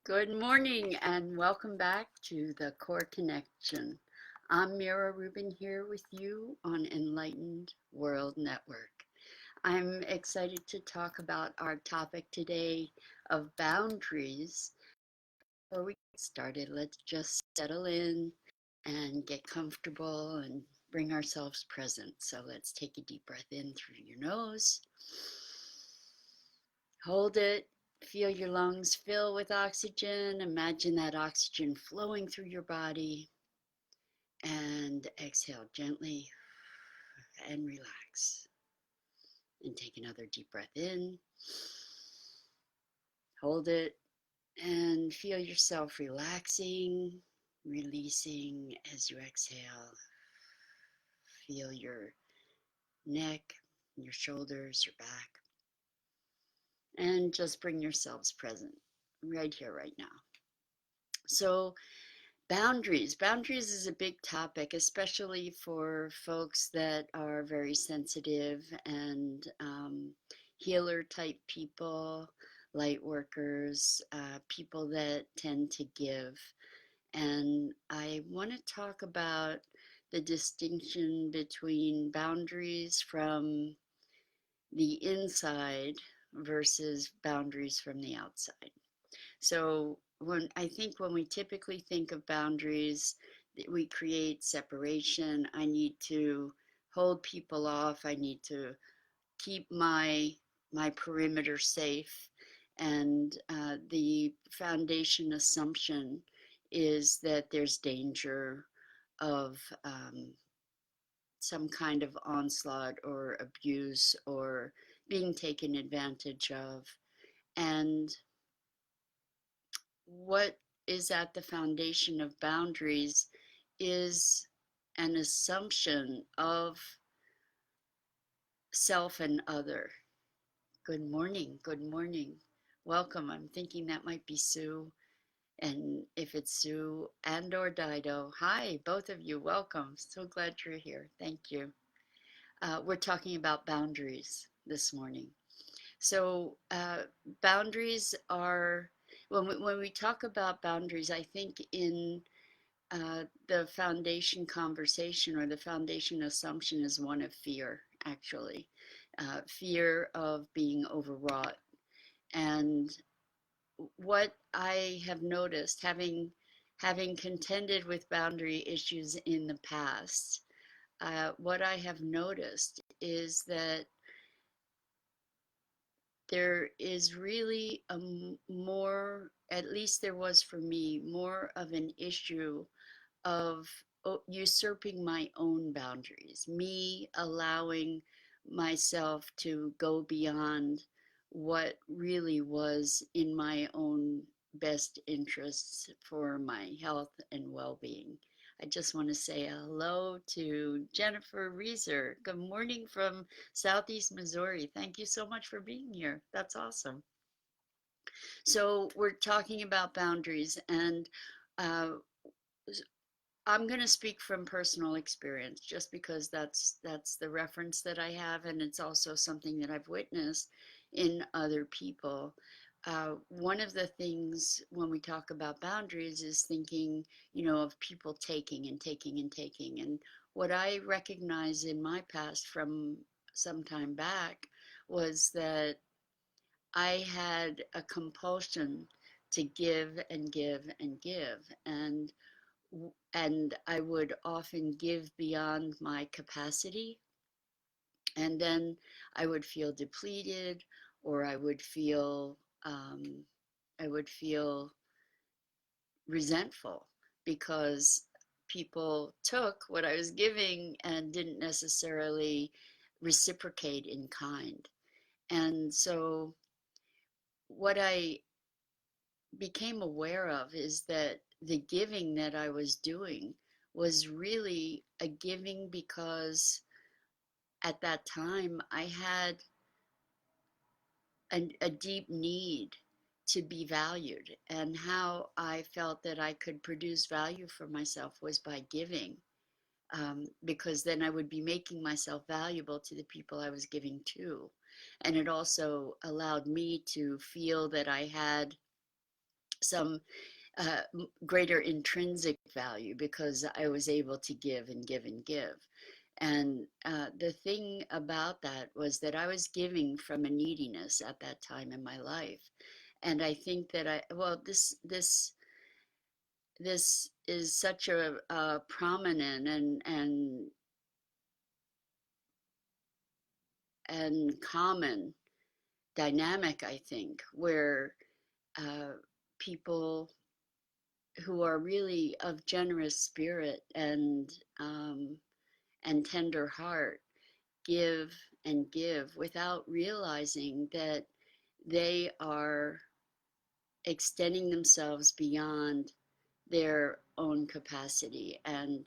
Good morning and welcome back to the Core Connection. I'm Mira Rubin here with you on Enlightened World Network. I'm excited to talk about our topic today of boundaries. Before we get started, let's just settle in and get comfortable and bring ourselves present. So let's take a deep breath in through your nose. Hold it. Feel your lungs fill with oxygen. Imagine that oxygen flowing through your body. And exhale gently and relax. And take another deep breath in. Hold it and feel yourself relaxing, releasing as you exhale. Feel your neck, your shoulders, your back. And just bring yourselves present right here, right now. So, boundaries is a big topic, especially for folks that are very sensitive and healer type people, light workers, people that tend to give. And I want to talk about the distinction between boundaries from the inside versus boundaries from the outside. So when we typically think of boundaries, we create separation. I need to hold people off. I need to keep my perimeter safe. And the foundation assumption is that there's danger of some kind of onslaught or abuse or being taken advantage of. And what is at the foundation of boundaries is an assumption of self and other. Good morning, good morning. Welcome. I'm thinking that might be Sue. And if it's Sue and or Dido, hi, both of you, welcome. So glad you're here. Thank you. We're talking about boundaries this morning. So boundaries are, when we talk about boundaries, I think in the foundation conversation or the foundation assumption is one of fear, actually. Fear of being overwrought. And what I have noticed, having contended with boundary issues in the past, what I have noticed is that there is really a more, at least there was for me, more of an issue of usurping my own boundaries, me allowing myself to go beyond what really was in my own best interests for my health and well-being. I just want to say hello to Jennifer Reeser. Good morning from Southeast Missouri. Thank you so much for being here. That's awesome. So we're talking about boundaries, and uh, I'm going to speak from personal experience just because that's the reference that I have, and it's also something that I've witnessed in other people. One of the things when we talk about boundaries is thinking, of people taking and taking and taking. And what I recognize in my past from some time back was that I had a compulsion to give and give and give. And I would often give beyond my capacity, and then I would feel depleted, or I would feel resentful because people took what I was giving and didn't necessarily reciprocate in kind. And so what I became aware of is that the giving that I was doing was really a giving because at that time I had a deep need to be valued. And how I felt that I could produce value for myself was by giving, because then I would be making myself valuable to the people I was giving to. And it also allowed me to feel that I had some greater intrinsic value because I was able to give and give and give. And the thing about that was that I was giving from a neediness at that time in my life. And I think that this is such a prominent and common dynamic, I think, where uh, people who are really of generous spirit and tender heart give and give without realizing that they are extending themselves beyond their own capacity and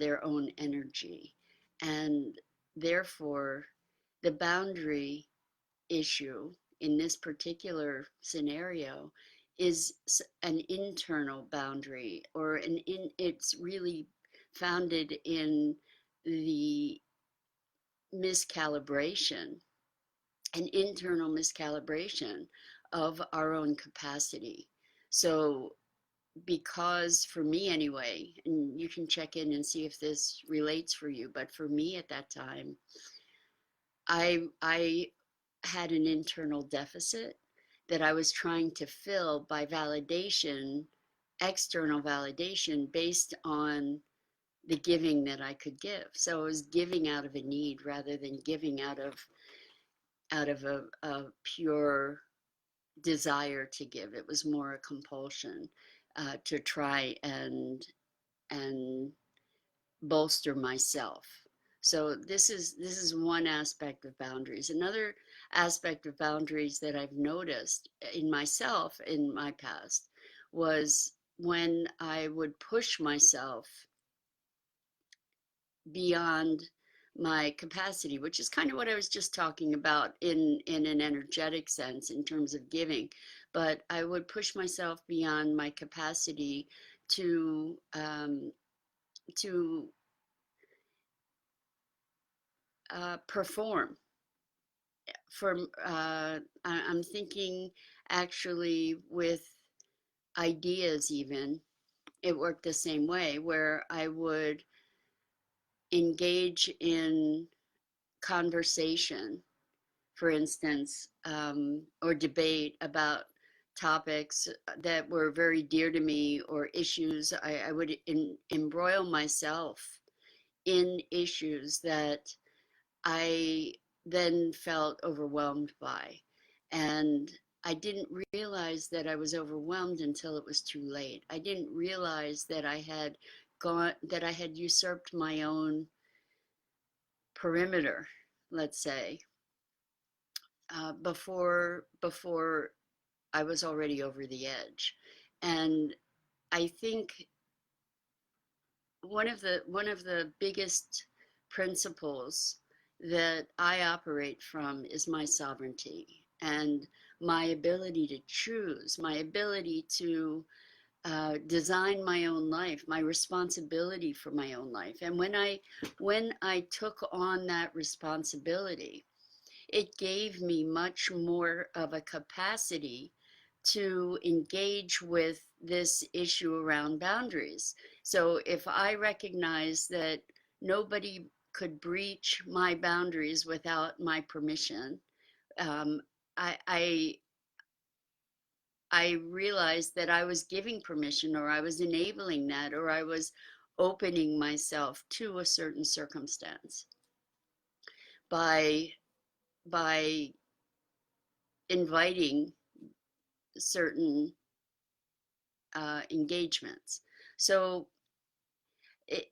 their own energy, and therefore the boundary issue in this particular scenario is an internal boundary, or it's really founded in the miscalibration, an internal miscalibration of our own capacity. So, because for me anyway, and you can check in and see if this relates for you, but for me at that time, I had an internal deficit that I was trying to fill by validation, external validation based on the giving that I could give. So I was giving out of a need rather than giving out of a pure desire to give. It was more a compulsion to try and bolster myself. So this is one aspect of boundaries. Another aspect of boundaries that I've noticed in myself in my past was when I would push myself beyond my capacity, which is kind of what I was just talking about in an energetic sense in terms of giving. But I would push myself beyond my capacity to to perform. For I'm thinking actually with ideas even it worked the same way, where I would engage in conversation, for instance, or debate about topics that were very dear to me, or issues. I would embroil myself in issues that I then felt overwhelmed by. And I didn't realize that I was overwhelmed until it was too late. I didn't realize that I had usurped my own perimeter, let's say, before I was already over the edge. And I think one of the biggest principles that I operate from is my sovereignty and my ability to choose, my ability to design my own life, my responsibility for my own life. And when I took on that responsibility, it gave me much more of a capacity to engage with this issue around boundaries. So if I recognize that nobody could breach my boundaries without my permission, um, I, I I realized that I was giving permission, or I was enabling that, or I was opening myself to a certain circumstance by by inviting certain engagements. So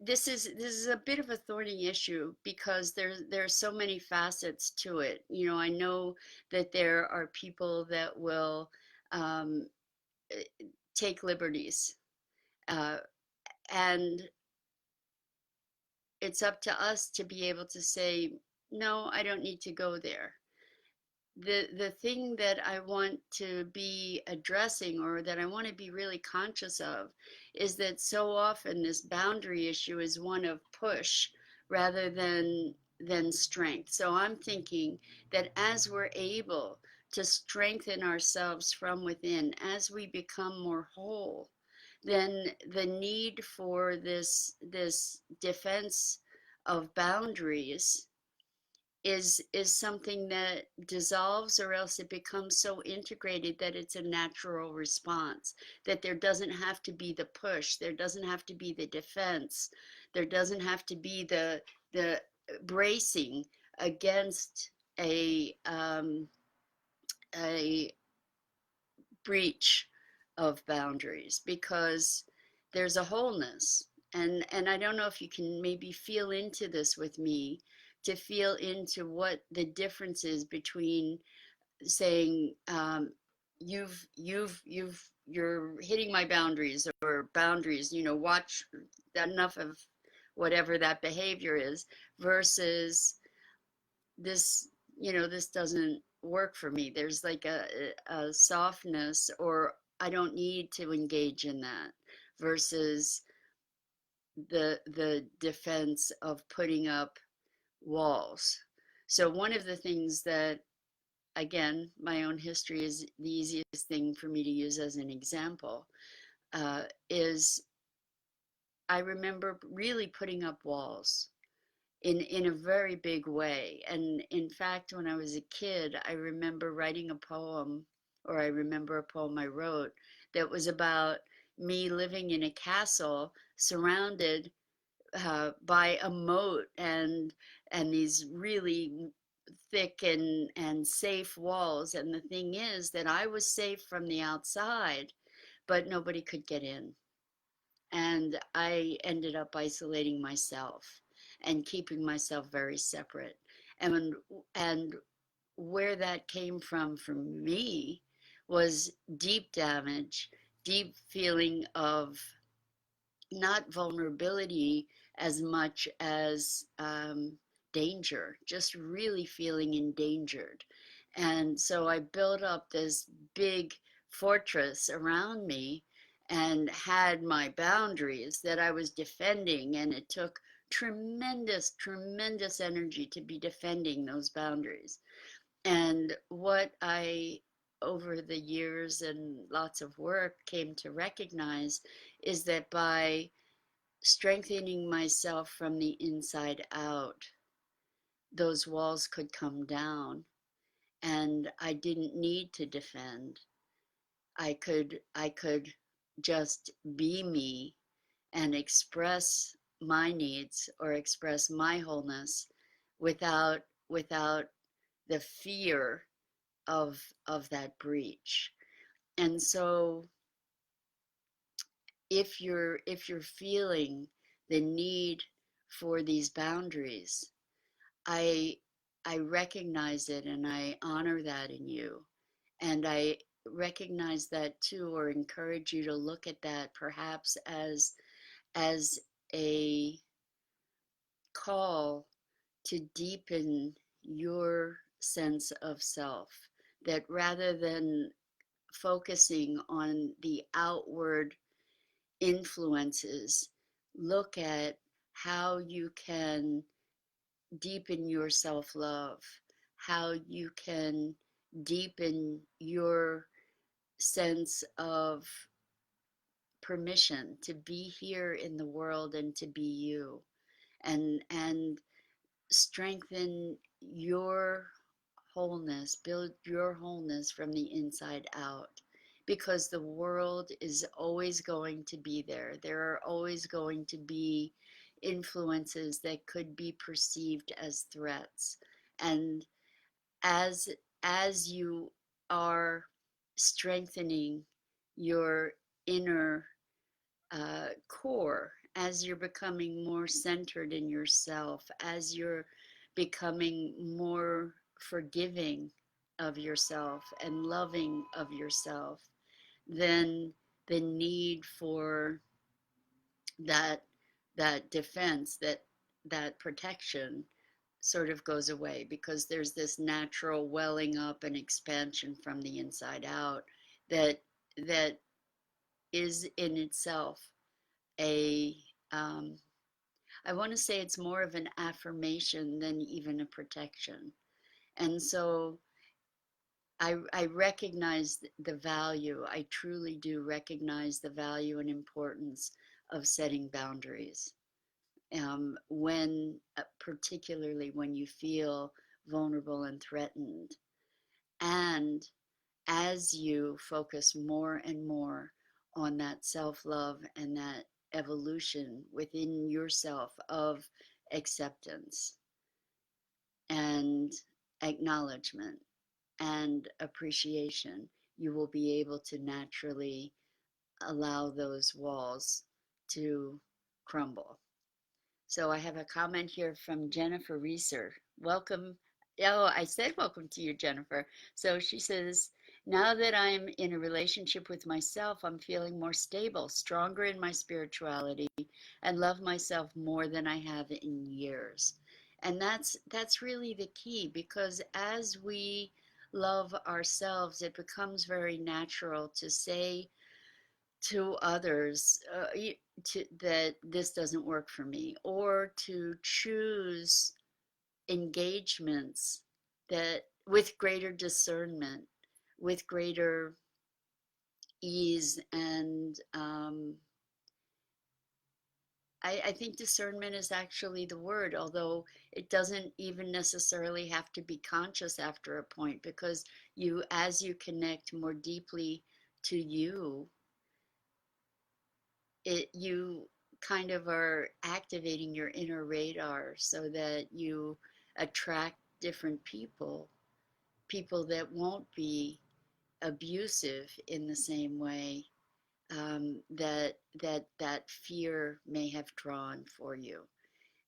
this is a bit of a thorny issue because there's so many facets to it. I know that there are people that will um, eh, take liberties, uh, and it's up to us to be able to say, no, I don't need to go there. The thing that I want to be addressing, or that I want to be really conscious of, is that so often this boundary issue is one of push rather than strength. So I'm thinking that as we're able to strengthen ourselves from within, as we become more whole, then the need for this defense of boundaries is something that dissolves, or else it becomes so integrated that it's a natural response, that there doesn't have to be the push, there doesn't have to be the defense, there doesn't have to be the bracing against a breach of boundaries, because there's a wholeness. And I don't know if you can maybe feel into this with me, to feel into what the difference is between saying, you're hitting my boundaries, or boundaries, watch enough of whatever that behavior is, versus this, this doesn't work for me. There's like a softness, or I don't need to engage in that, versus the defense of putting up walls. So one of the things that, again, my own history is the easiest thing for me to use as an example, is I remember really putting up walls in a very big way. And in fact, when I was a kid, I remember writing a poem, or I remember a poem I wrote, that was about me living in a castle surrounded by a moat, and these really thick and safe walls. And the thing is that I was safe from the outside, but nobody could get in. And I ended up isolating myself and keeping myself very separate. And where that came from for me was deep damage, deep feeling of not vulnerability as much as danger, just really feeling endangered. And so I built up this big fortress around me and had my boundaries that I was defending. And it took tremendous, tremendous energy to be defending those boundaries. And what I, over the years and lots of work, came to recognize is that by strengthening myself from the inside out, those walls could come down, and I didn't need to defend. I could just be me and express my needs, or express my wholeness, without the fear of that breach. And so if you're feeling the need for these boundaries, I I recognize it, and I honor that in you. And I recognize that too, or encourage you to look at that perhaps as a call to deepen your sense of self. That rather than focusing on the outward influences, look at how you can deepen your self love, how you can deepen your sense of permission to be here in the world and to be you, and strengthen your wholeness, build your wholeness from the inside out. Because the world is always going to be there. There are always going to be influences that could be perceived as threats. And as as you are strengthening your inner core, as you're becoming more centered in yourself, as you're becoming more forgiving of yourself and loving of yourself, then the need for that that defense, that protection, sort of goes away, because there's this natural welling up and expansion from the inside out that that is in itself a um, I want to say it's more of an affirmation than even a protection. And so I recognize the value. I truly do recognize the value and importance of setting boundaries. Particularly when you feel vulnerable and threatened. And as you focus more and more on that self love and that evolution within yourself of acceptance and acknowledgement and appreciation, you will be able to naturally allow those walls to crumble. So I have a comment here from Jennifer Reeser. Welcome. Oh, I said welcome to you, Jennifer. So she says, now that I'm in a relationship with myself, I'm feeling more stable, stronger in my spirituality, and love myself more than I have in years. And that's really the key, because as we love ourselves, it becomes very natural to say to others, that this doesn't work for me, or to choose engagements that with greater discernment, with greater ease, and I think discernment is actually the word, although it doesn't even necessarily have to be conscious after a point, because as you connect more deeply to you, you kind of are activating your inner radar so that you attract different people, people that won't be abusive in the same way, that fear may have drawn for you.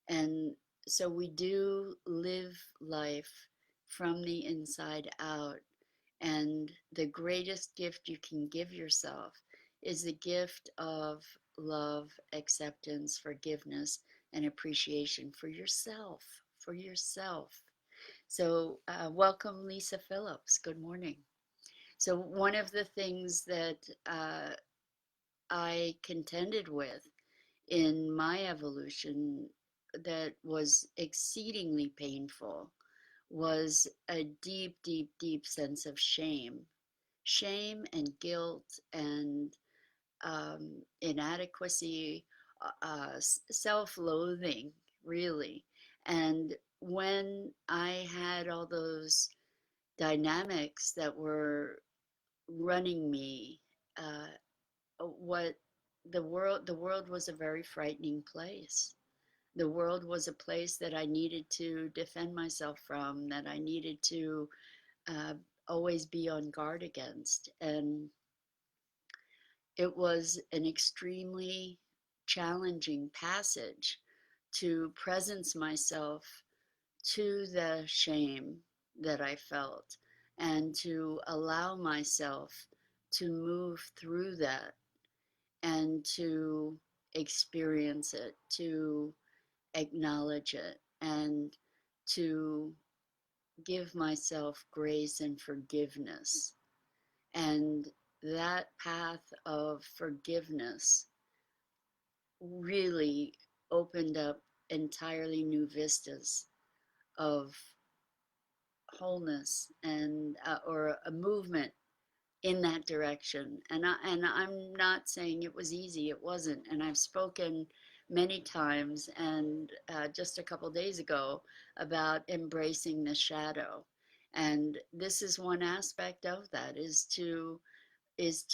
And so we do live life from the inside out. And the greatest gift you can give yourself is the gift of love, acceptance, forgiveness, and appreciation for yourself. For yourself. So, welcome, Lisa Phillips. Good morning. So, one of the things that I contended with in my evolution that was exceedingly painful was a deep, deep, deep sense of shame and guilt and inadequacy, self loathing, really. And when I had all those dynamics that were running me, what the world was a very frightening place. The world was a place that I needed to defend myself from, that I needed to uh, always be on guard against. And it was an extremely challenging passage to presence myself to the shame that I felt, and to allow myself to move through that and to experience it, to acknowledge it, and to give myself grace and forgiveness. And that path of forgiveness really opened up entirely new vistas of wholeness, and or a movement in that direction. And I'm not saying it was easy. It wasn't. And I've spoken many times, and just a couple days ago, about embracing the shadow. And this is one aspect of that, is to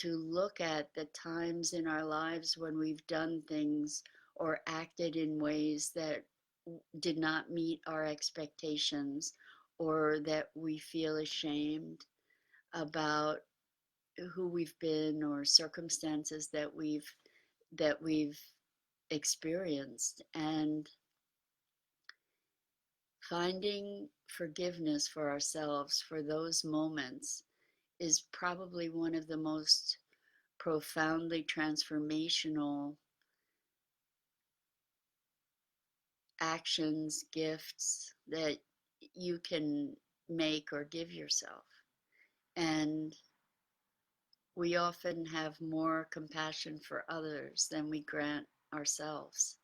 look at the times in our lives when we've done things or acted in ways that did not meet our expectations, or that we feel ashamed about who we've been, or circumstances that we've experienced. And finding forgiveness for ourselves for those moments is probably one of the most profoundly transformational actions, gifts that you can make or give yourself. And we often have more compassion for others than we grant ourselves.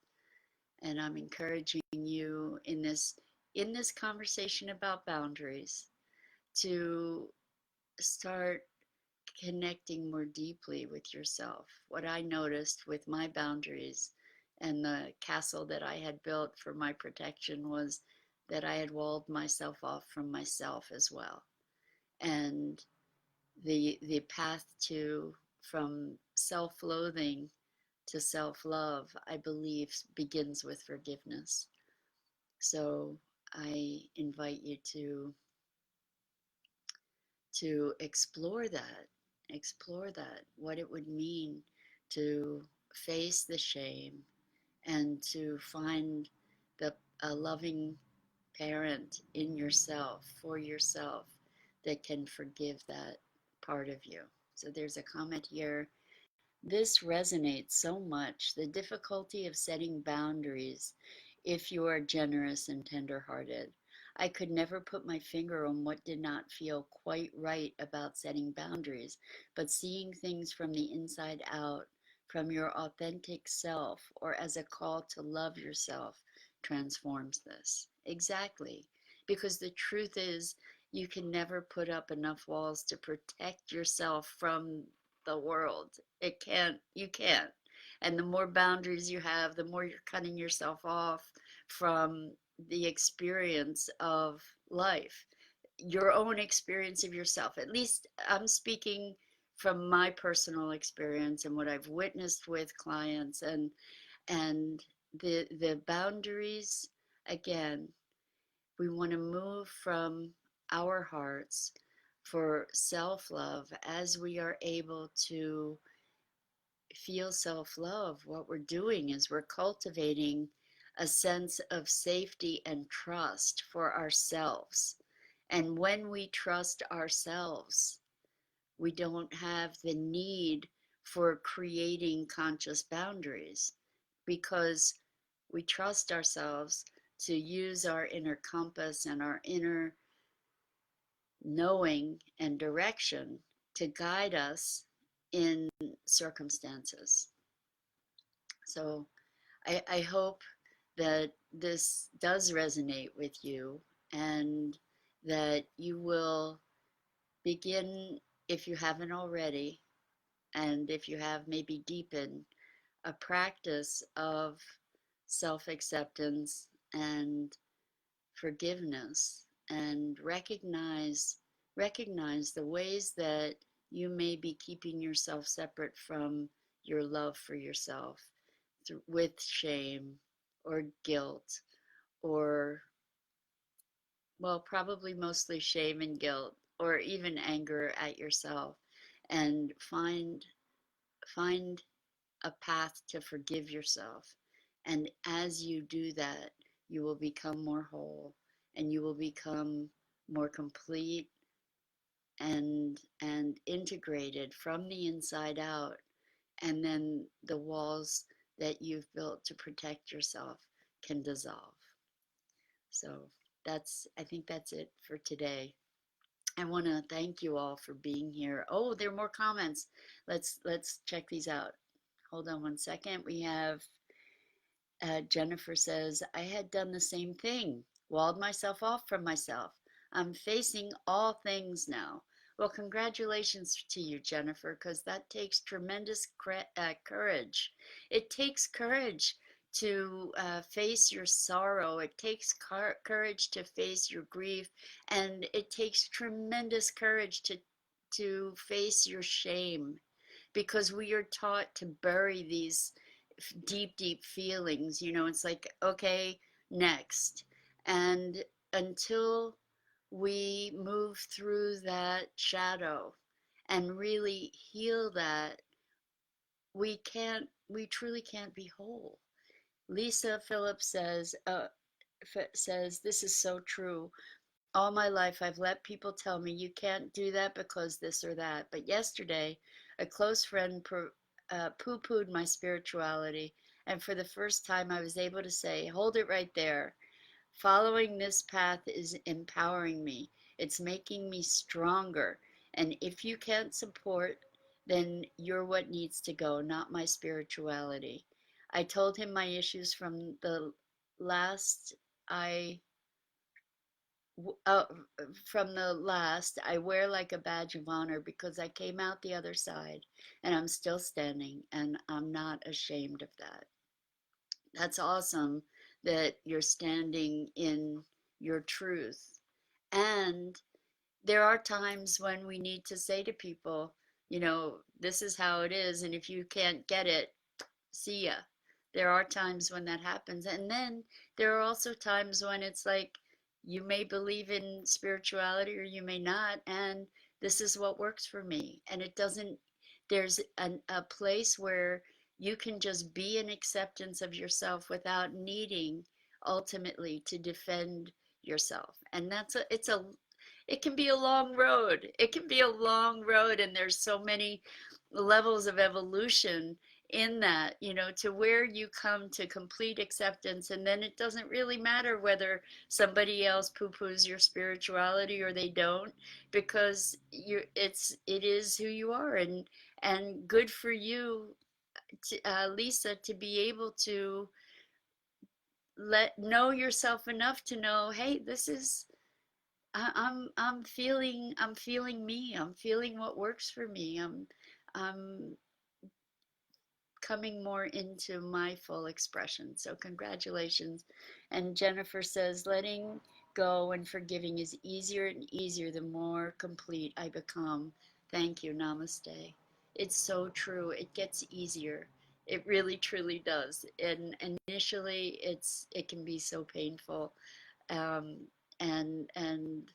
And I'm encouraging you in this conversation about boundaries to start connecting more deeply with yourself. What I noticed with my boundaries and the castle that I had built for my protection was that I had walled myself off from myself as well. And the path to from self-loathing to self-love, I believe, begins with forgiveness. So I invite you to explore that, what it would mean to face the shame and to find the a loving parent in yourself, for yourself, that can forgive that part of you. So there's a comment here. This resonates so much. The difficulty of setting boundaries if you are generous and tender-hearted. I could never put my finger on what did not feel quite right about setting boundaries, but seeing things from the inside out, from your authentic self, or as a call to love yourself, transforms this. Exactly. Because the truth is, you can never put up enough walls to protect yourself from the world. You can't. And the more boundaries you have, the more you're cutting yourself off from the experience of life, your own experience of yourself. At least I'm speaking from my personal experience and what I've witnessed with clients, and the boundaries, again, we want to move from our hearts for self love. As we are able to feel self love, what we're doing is we're cultivating a sense of safety and trust for ourselves. And when we trust ourselves, we don't have the need for creating conscious boundaries because we trust ourselves to use our inner compass and our inner knowing and direction to guide us in circumstances. So I hope that this does resonate with you and that you will begin, if you haven't already, and if you have, maybe deepen a practice of self acceptance and forgiveness, and recognize the ways that you may be keeping yourself separate from your love for yourself with shame or guilt, or, well, probably mostly shame and guilt, or even anger at yourself, and find a path to forgive yourself. And as you do that, you will become more whole, and you will become more complete and integrated from the inside out. And then the walls that you've built to protect yourself can dissolve. So I think that's it for today. I want to thank you all for being here. Oh, there are more comments. Let's check these out. Hold on one second. We have Jennifer says, I had done the same thing, walled myself off from myself. I'm facing all things now. Well, congratulations to you, Jennifer, because that takes tremendous courage. It takes courage to face your sorrow. It takes courage to face your grief, and it takes tremendous courage to face your shame, because we are taught to bury these deep feelings. It's like, okay, next. And until we move through that shadow and really heal that, we truly can't be whole. Lisa Phillips says, this is so true. All my life, I've let people tell me you can't do that because this or that. But yesterday, a close friend poo pooed my spirituality. And for the first time, I was able to say, hold it right there. Following this path is empowering me, it's making me stronger. And if you can't support, then you're what needs to go, not my spirituality. I told him my issues from the last I from the last, I wear like a badge of honor because I came out the other side and I'm still standing and I'm not ashamed of that. That's awesome that you're standing in your truth. And there are times when we need to say to people, this is how it is. And if you can't get it, see ya. There are times when that happens. And then there are also times when it's like you may believe in spirituality or you may not. And this is what works for me. And it doesn't, there's a place where you can just be in acceptance of yourself without needing ultimately to defend yourself. And it can be a long road. It can be a long road. And there's so many levels of evolution in that, to where you come to complete acceptance. And then it doesn't really matter whether somebody else poo-poos your spirituality or they don't, because it is who you are. And good for you, Lisa, to be able to know yourself enough to know, hey, this is, I'm feeling me. I'm feeling what works for me. I'm coming more into my full expression. So congratulations. And Jennifer says, letting go and forgiving is easier and easier the more complete I become. Thank you. Namaste. It's so true. It gets easier. It really truly does. And initially it can be so painful, um, and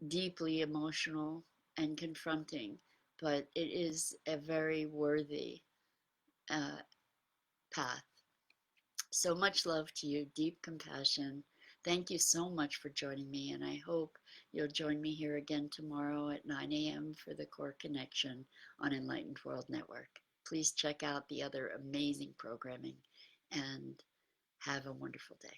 deeply emotional and confronting, but it is a very worthy uh, path. So much love to you, deep compassion. Thank you so much for joining me, and I hope you'll join me here again tomorrow at 9 a.m. for the Core Connection on Enlightened World Network. Please check out the other amazing programming and have a wonderful day.